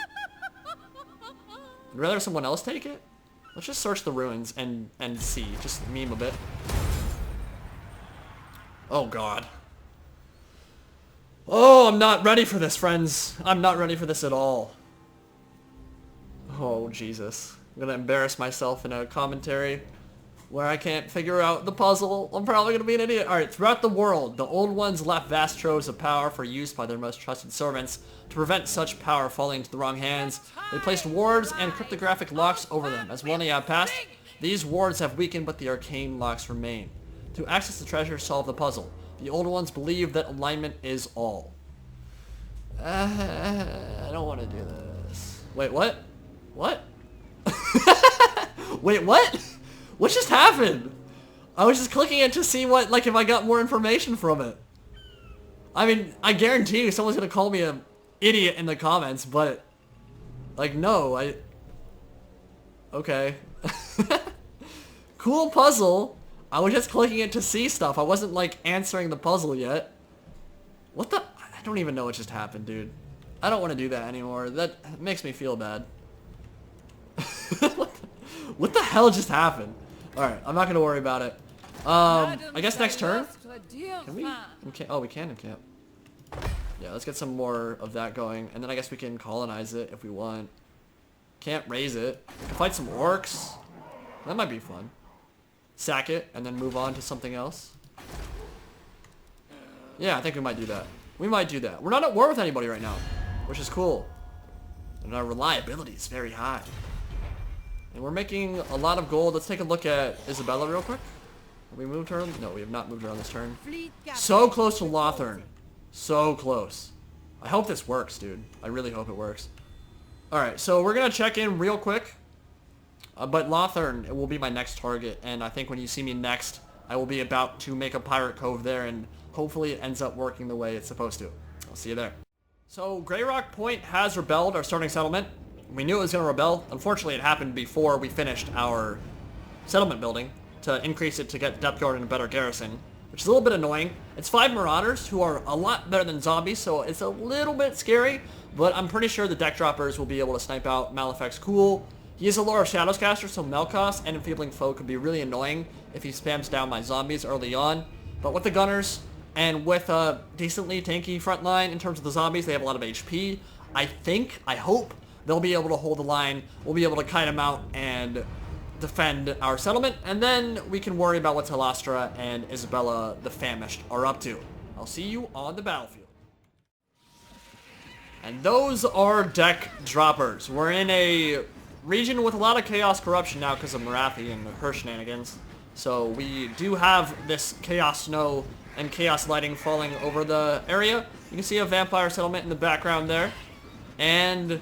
I'd rather someone else take it. Let's just search the ruins and see. Just meme a bit. Oh, God. Oh, I'm not ready for this, friends. I'm not ready for this at all. Oh, Jesus. I'm gonna embarrass myself in a commentary where I can't figure out the puzzle. I'm probably gonna be an idiot. Alright, throughout the world, the Old Ones left vast troves of power for use by their most trusted servants. To prevent such power falling into the wrong hands, they placed wards and cryptographic locks over them. As millennia have passed, these wards have weakened, but the arcane locks remain. To access the treasure, solve the puzzle. The Old Ones believe that alignment is all. I don't want to do this. Wait, what? What? Wait, what? What just happened? I was just clicking it to see what, like, if I got more information from it. I mean, I guarantee you someone's gonna call me an idiot in the comments, but, like, no, okay. Cool puzzle. I was just clicking it to see stuff. I wasn't, like, answering the puzzle yet. What the? I don't even know what just happened, dude. I don't want to do that anymore. That makes me feel bad. What the hell just happened? Alright, I'm not going to worry about it. I guess next turn? Can we? Oh, we can encamp. Yeah, let's get some more of that going. And then I guess we can colonize it if we want. Can't raise it. We can fight some orcs. That might be fun. Sack it, and then move on to something else. Yeah, I think we might do that. We might do that. We're not at war with anybody right now, which is cool. And our reliability is very high. And we're making a lot of gold. Let's take a look at Isabella real quick. Have we moved her? No, we have not moved her on this turn. So close to Lothern. So close. I hope this works, dude. I really hope it works. Alright, so we're going to check in real quick. But Lothern, it will be my next target. And I think when you see me next, I will be about to make a pirate cove there. And hopefully it ends up working the way it's supposed to. I'll see you there. So Grey Rock Point has rebelled, our starting settlement. We knew it was going to rebel. Unfortunately, it happened before we finished our settlement building to increase it to get Depth Guard and a better garrison, which is a little bit annoying. It's 5 Marauders, who are a lot better than zombies, so it's a little bit scary, but I'm pretty sure the deck droppers will be able to snipe out Malefac's Cool. He is a Lore of Shadows caster, so Melkos and Enfeebling Foe could be really annoying if he spams down my zombies early on. But with the Gunners, and with a decently tanky front line in terms of the zombies, they have a lot of HP. I hope, they'll be able to hold the line. We'll be able to kite them out and defend our settlement. And then we can worry about what Cylostra and Isabella the Famished are up to. I'll see you on the battlefield. And those are deck droppers. We're in a region with a lot of chaos corruption now because of Marathi and her shenanigans. So we do have this chaos snow and chaos lighting falling over the area. You can see a vampire settlement in the background there. And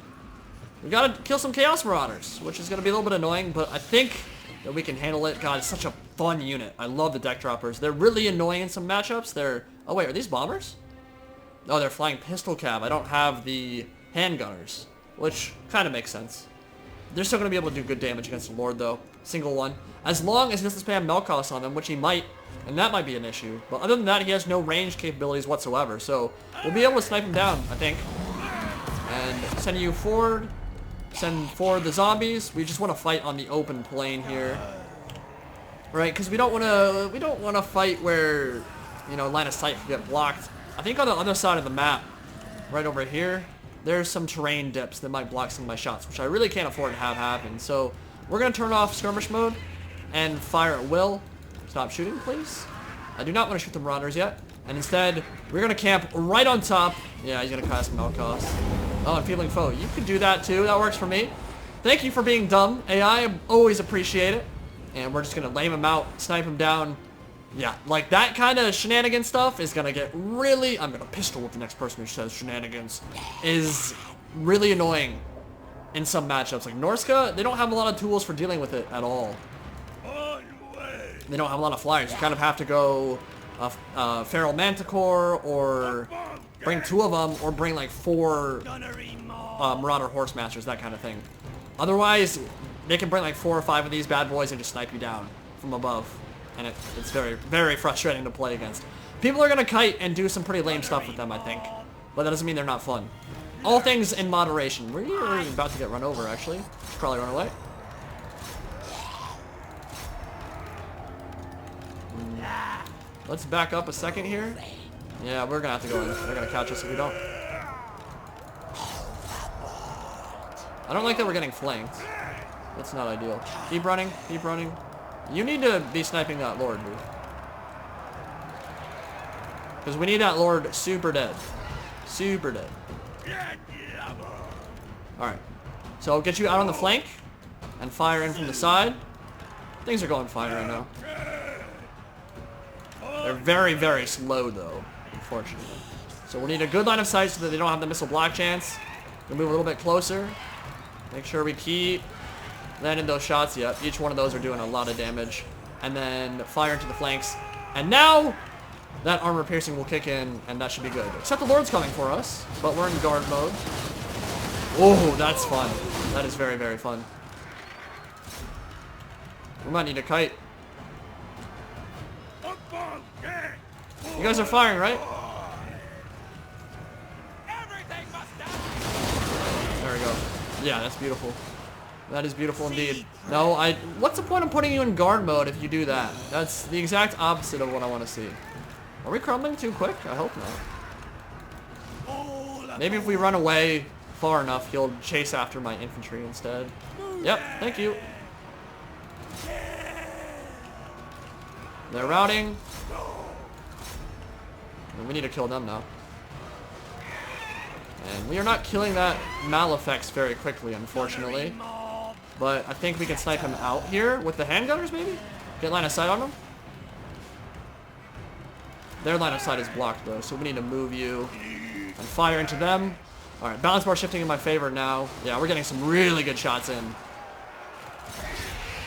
we gotta kill some Chaos Marauders, which is gonna be a little bit annoying, but I think that we can handle it. God, it's such a fun unit. I love the deck droppers. They're really annoying in some matchups. Oh wait, are these bombers? Oh, they're flying pistol cav. I don't have the handgunners, which kind of makes sense. They're still gonna be able to do good damage against the Lord, though. Single one. As long as he doesn't spam Melkos on them, which he might, and that might be an issue. But other than that, he has no range capabilities whatsoever, so we'll be able to snipe him down, I think. And send you forward. send forward the zombies. We just want to fight on the open plain here, right? Because we don't want to fight where, you know, line of sight can get blocked. I think on the other side of the map, right over here, there's some terrain dips that might block some of my shots, which I really can't afford to have happen. So we're gonna turn off skirmish mode and fire at will. Stop shooting, please. I do not want to shoot the marauders yet. And instead, we're going to camp right on top. Yeah, he's going to cast Melkos. Oh, and Feeling Foe. You could do that too. That works for me. Thank you for being dumb, AI. I always appreciate it. And we're just going to lame him out, snipe him down. Yeah, like that kind of shenanigan stuff is going to get really... I'm going to pistol with the next person who says shenanigans. Is really annoying in some matchups. Like Norska, they don't have a lot of tools for dealing with it at all. They don't have a lot of flyers. You kind of have to go Feral Manticore, or bring 2 of them, or bring like 4 Marauder Horsemasters, that kind of thing. Otherwise, they can bring like 4 or 5 of these bad boys and just snipe you down from above. And it's very, very frustrating to play against. People are going to kite and do some pretty lame stuff with them, I think. But that doesn't mean they're not fun. All things in moderation. We're about to get run over, actually. Should probably run away. Let's back up a second here. Yeah, we're gonna have to go in. They're gonna catch us if we don't. I don't like that we're getting flanked. That's not ideal. Keep running, keep running. You need to be sniping that Lord, dude. Because we need that Lord super dead. Super dead. Alright. So I'll get you out on the flank and fire in from the side. Things are going fine right now. They're very, very slow, though, unfortunately. So we'll need a good line of sight so that they don't have the missile block chance. We'll move a little bit closer. Make sure we keep landing those shots. Yep, each one of those are doing a lot of damage. And then fire into the flanks. And now that armor piercing will kick in, and that should be good. Except the Lord's coming for us, but we're in guard mode. Oh, that's fun. That is very, very fun. We might need a kite. You guys are firing, right? There we go. Yeah, that's beautiful. That is beautiful indeed. No, what's the point of putting you in guard mode if you do that? That's the exact opposite of what I want to see. Are we crumbling too quick? I hope not. Maybe if we run away far enough, he'll chase after my infantry instead. Yep, thank you. They're routing. We need to kill them now. And we are not killing that Malefix very quickly, unfortunately. But I think we can snipe him out here with the handgunners, maybe? Get line of sight on them? Their line of sight is blocked, though, so we need to move you and fire into them. Alright, balance bar shifting in my favor now. Yeah, we're getting some really good shots in.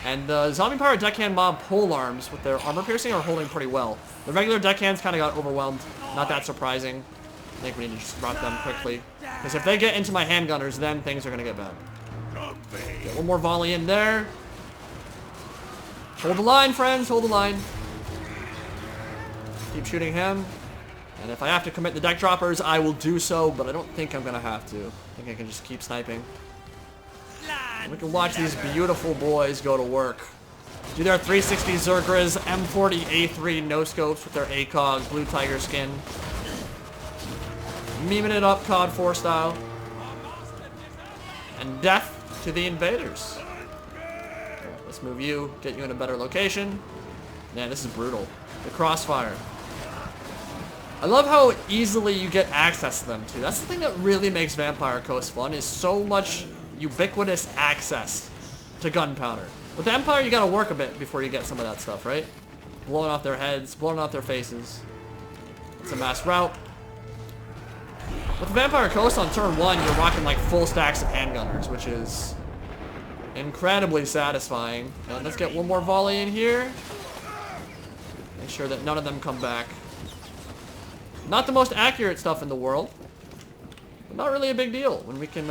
And the zombie powered deckhand mob pole arms with their armor piercing are holding pretty well. The regular deckhands kind of got overwhelmed. Not that surprising. I think we need to just rout them quickly. Because if they get into my handgunners, then things are going to get bad. Get one more volley in there. Hold the line, friends. Hold the line. Keep shooting him. And if I have to commit the deck droppers, I will do so. But I don't think I'm going to have to. I think I can just keep sniping. We can watch these beautiful boys go to work. Do their 360 Zergras, M40A3 no scopes with their ACOG blue tiger skin. Memeing it up COD 4 style. And death to the invaders. Let's move you, get you in a better location. Man, this is brutal. The crossfire. I love how easily you get access to them too. That's the thing that really makes Vampire Coast fun, is so much ubiquitous access to gunpowder. With the Empire, you gotta work a bit before you get some of that stuff, right? Blowing off their heads, blowing off their faces. It's a mass rout. With the Vampire Coast on turn 1, you're rocking like full stacks of handgunners, which is incredibly satisfying. And let's get one more volley in here. Make sure that none of them come back. Not the most accurate stuff in the world, but not really a big deal when we can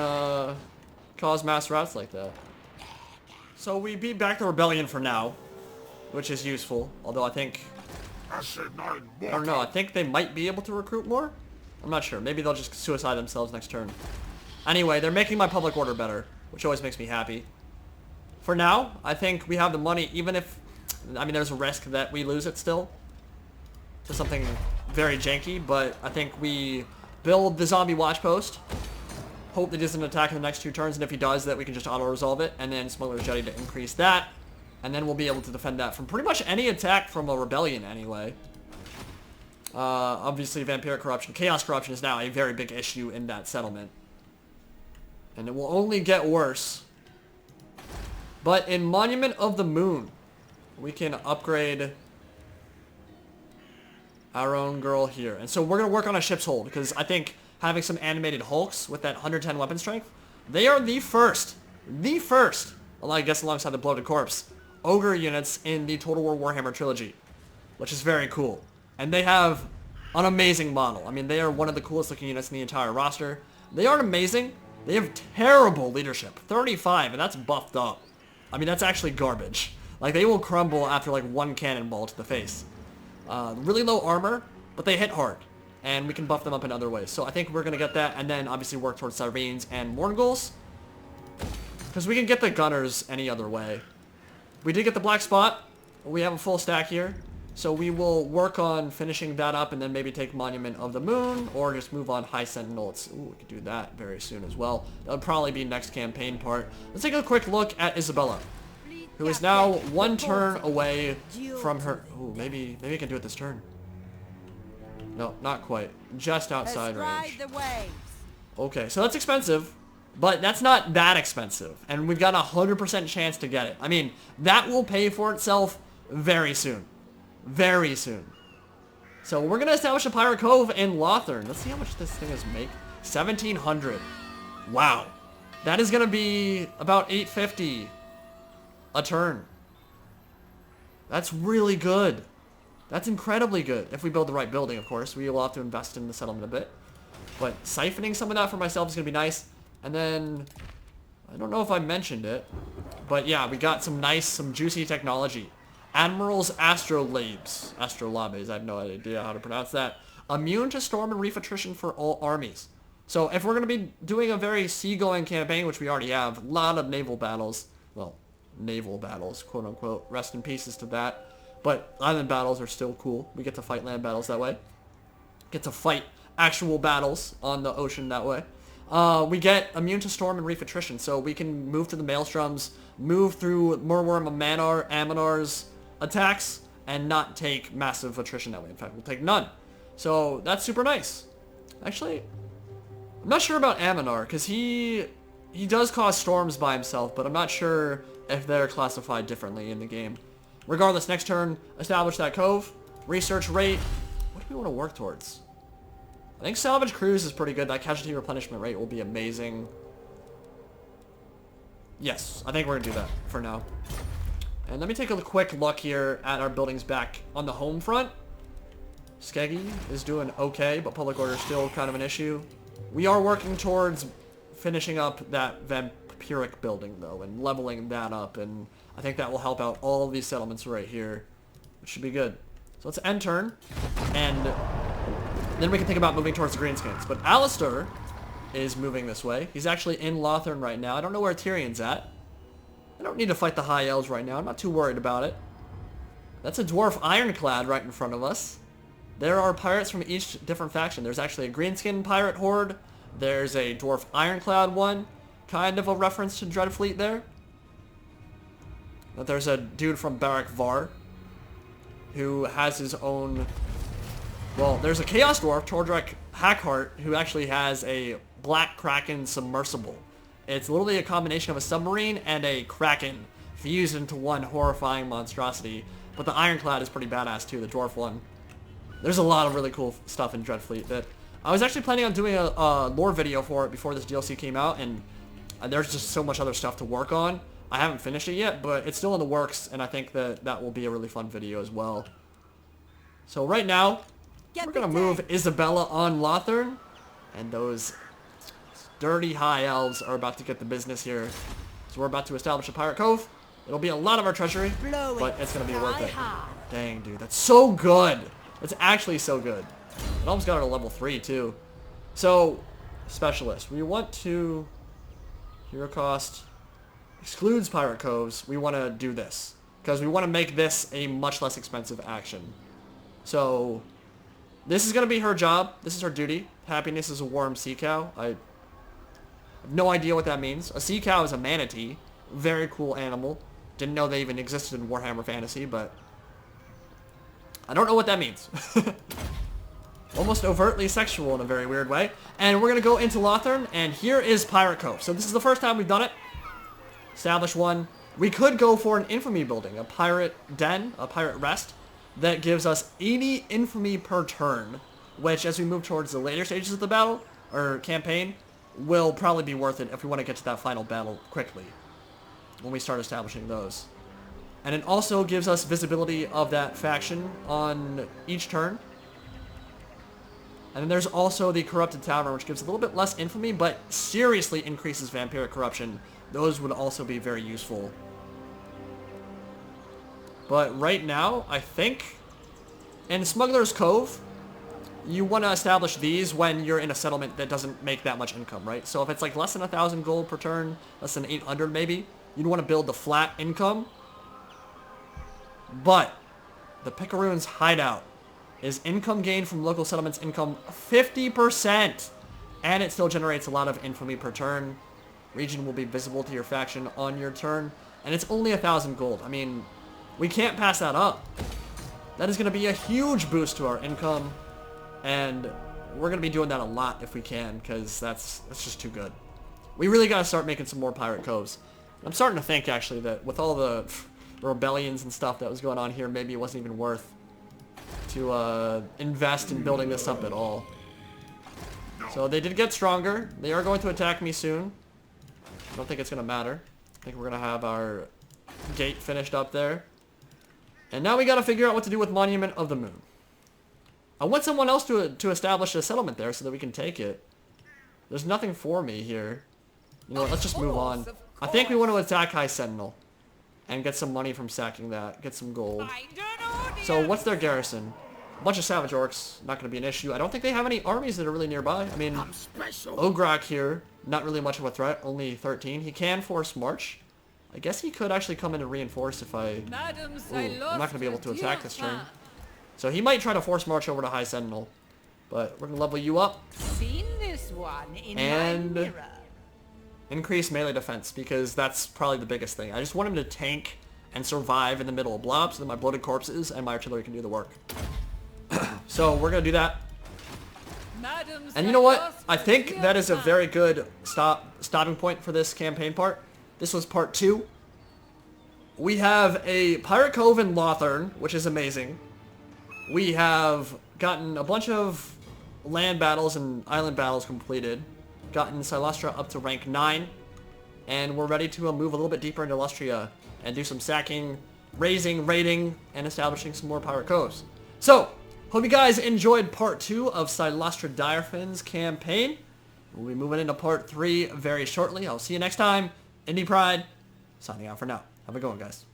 cause mass routes like that. So we beat back the rebellion for now, which is useful. Although I think, I don't know, I think they might be able to recruit more. I'm not sure. Maybe they'll just suicide themselves next turn. Anyway, they're making my public order better. which always makes me happy. For now, I think we have the money, even if, I mean, there's a risk that we lose it still to something very janky, but I think we build the zombie watch post, hope that he doesn't attack in the next 2 turns, and if he does, that we can just auto-resolve it, and then Smuggler's Jetty to increase that, and then we'll be able to defend that from pretty much any attack from a rebellion anyway. Obviously, Vampiric Corruption, Chaos Corruption is now a very big issue in that settlement, and it will only get worse. But in Monument of the Moon, we can upgrade our own girl here. And so we're going to work on a ship's hold, because I think having some animated Hulks with that 110 weapon strength, they are the first, well, I guess alongside the Bloated Corpse, Ogre units in the Total War Warhammer trilogy, which is very cool. And they have an amazing model. I mean, they are one of the coolest looking units in the entire roster. They aren't amazing. They have terrible leadership, 35, and that's buffed up. I mean, that's actually garbage. Like, they will crumble after, like, 1 cannonball to the face. Really low armor, but they hit hard. And we can buff them up in other ways. So I think we're going to get that, and then obviously work towards Sirens and Morngulls. Because we can get the Gunners any other way. We did get the Black Spot. We have a full stack here. So we will work on finishing that up, and then maybe take Monument of the Moon, or just move on High Sentinel. Ooh, we could do that very soon as well. That would probably be next campaign part. Let's take a quick look at Isabella, who is now 1 turn away from her. Ooh, maybe I can do it this turn. No, not quite. Just outside range. Okay, so that's expensive, but that's not that expensive, and we've got a 100% chance to get it. I mean, that will pay for itself very soon. Very soon. So we're going to establish a Pirate Cove in Lothern. Let's see how much this thing is make. 1,700. Wow. That is going to be about 850 a turn. That's really good. That's incredibly good. If we build the right building, of course. We will have to invest in the settlement a bit. But siphoning some of that for myself is going to be nice. And then, I don't know if I mentioned it, but yeah, we got some juicy technology. Admiral's Astrolabes. Astrolabes, I have no idea how to pronounce that. Immune to storm and reef attrition for all armies. So if we're going to be doing a very seagoing campaign, which we already have, a lot of naval battles. Well, naval battles, quote unquote. Rest in pieces to that. But island battles are still cool. We get to fight land battles that way. Get to fight actual battles on the ocean that way. We get immune to storm and reef attrition. So we can move to the Maelstroms, move through Merwyrm Amanar's attacks, and not take massive attrition that way. In fact, we'll take none. So that's super nice. Actually, I'm not sure about Amanar, because he does cause storms by himself, but I'm not sure if they're classified differently in the game. Regardless, next turn, establish that cove. Research rate. What do we want to work towards? I think Salvage Cruise is pretty good. That casualty replenishment rate will be amazing. Yes, I think we're going to do that for now. And let me take a quick look here at our buildings back on the home front. Skeggy is doing okay, but public order is still kind of an issue. We are working towards finishing up that vampiric building, though, and leveling that up, and I think that will help out all of these settlements right here, which should be good. So let's end turn, and then we can think about moving towards the Greenskins. But Alistair is moving this way. He's actually in Lothern right now. I don't know where Tyrion's at. I don't need to fight the High Elves right now. I'm not too worried about it. That's a Dwarf Ironclad right in front of us. There are pirates from each different faction. There's actually a Greenskin pirate horde. There's a Dwarf Ironclad one. Kind of a reference to Dreadfleet there. But there's a dude from Barak Var who has his own... Well, there's a Chaos Dwarf, Tordrek Hackheart, who actually has a Black Kraken submersible. It's literally a combination of a submarine and a Kraken fused into one horrifying monstrosity. But the Ironclad is pretty badass too, the dwarf one. There's a lot of really cool stuff in Dreadfleet that I was actually planning on doing a lore video for it before this DLC came out, and there's just so much other stuff to work on. I haven't finished it yet, but it's still in the works, and I think that that will be a really fun video as well. So right now, we're going to move Isabella on Lothern, and those dirty High Elves are about to get the business here. So we're about to establish a Pirate Cove. It'll be a lot of our treasury, but it's going to be worth it. Dang, dude, that's so good. It's actually so good. It almost got it to level 3, too. So, Specialist, we want to... Hero cost excludes pirate coves. We want to do this because we want to make this a much less expensive action. So this is going to be her job. This is her duty. Happiness is a warm sea cow. I have no idea what that means. A sea cow is a manatee. Very cool animal. Didn't know they even existed in Warhammer Fantasy, but I don't know what that means. Almost overtly sexual in a very weird way. And we're going to go into Lothern, and here is Pirate Cove. So this is the first time we've done it. Establish one. We could go for an infamy building, a pirate den, a pirate rest, that gives us 80 infamy per turn, which as we move towards the later stages of the battle, or campaign, will probably be worth it if we want to get to that final battle quickly, when we start establishing those. And it also gives us visibility of that faction on each turn. And then there's also the Corrupted Tavern, which gives a little bit less infamy, but seriously increases vampiric corruption. Those would also be very useful. But right now, I think, in Smuggler's Cove, you want to establish these when you're in a settlement that doesn't make that much income, right? So if it's like less than 1,000 gold per turn, less than 800 maybe, you'd want to build the flat income. But the Picaroon's hideout is income gained from local settlements income 50%. And it still generates a lot of infamy per turn. Region will be visible to your faction on your turn. And it's only 1,000 gold. I mean, we can't pass that up. That is going to be a huge boost to our income. And we're going to be doing that a lot if we can, because that's just too good. We really got to start making some more pirate coves. I'm starting to think, actually, that with all the rebellions and stuff that was going on here, maybe it wasn't even worth to invest in building this up at all. So they did get stronger. They are going to attack me soon. I don't think it's going to matter. I think we're going to have our gate finished up there. And now we got to figure out what to do with Monument of the Moon. I want someone else to establish a settlement there so that we can take it. There's nothing for me here. You know what, let's just move on. I think we want to attack High Sentinel and get some money from sacking that. Get some gold. So what's their garrison? A bunch of Savage Orcs, not going to be an issue. I don't think they have any armies that are really nearby. I mean, Ograk here, not really much of a threat, only 13. He can force march. I guess he could actually come in and reinforce if I... Ooh, I'm not going to be able to attack this turn. So he might try to force march over to High Sentinel. But we're going to level you up. Seen this one in and my mirror. Increase melee defense, because that's probably the biggest thing. I just want him to tank and survive in the middle of blobs, so that my bloated corpses and my artillery can do the work. So we're going to do that. And you know what? I think that is a very good stopping point for this campaign part. This was part 2. We have a Pirate Cove in Lothern, which is amazing. We have gotten a bunch of land battles and island battles completed. Gotten Cylostra up to rank 9. And we're ready to move a little bit deeper into Lustria and do some sacking, raising, raiding, and establishing some more Pirate Coves. So, hope you guys enjoyed part 2 of Cylostra Direfin's campaign. We'll be moving into part 3 very shortly. I'll see you next time. Indie Pride, signing out for now. Have a good one, guys.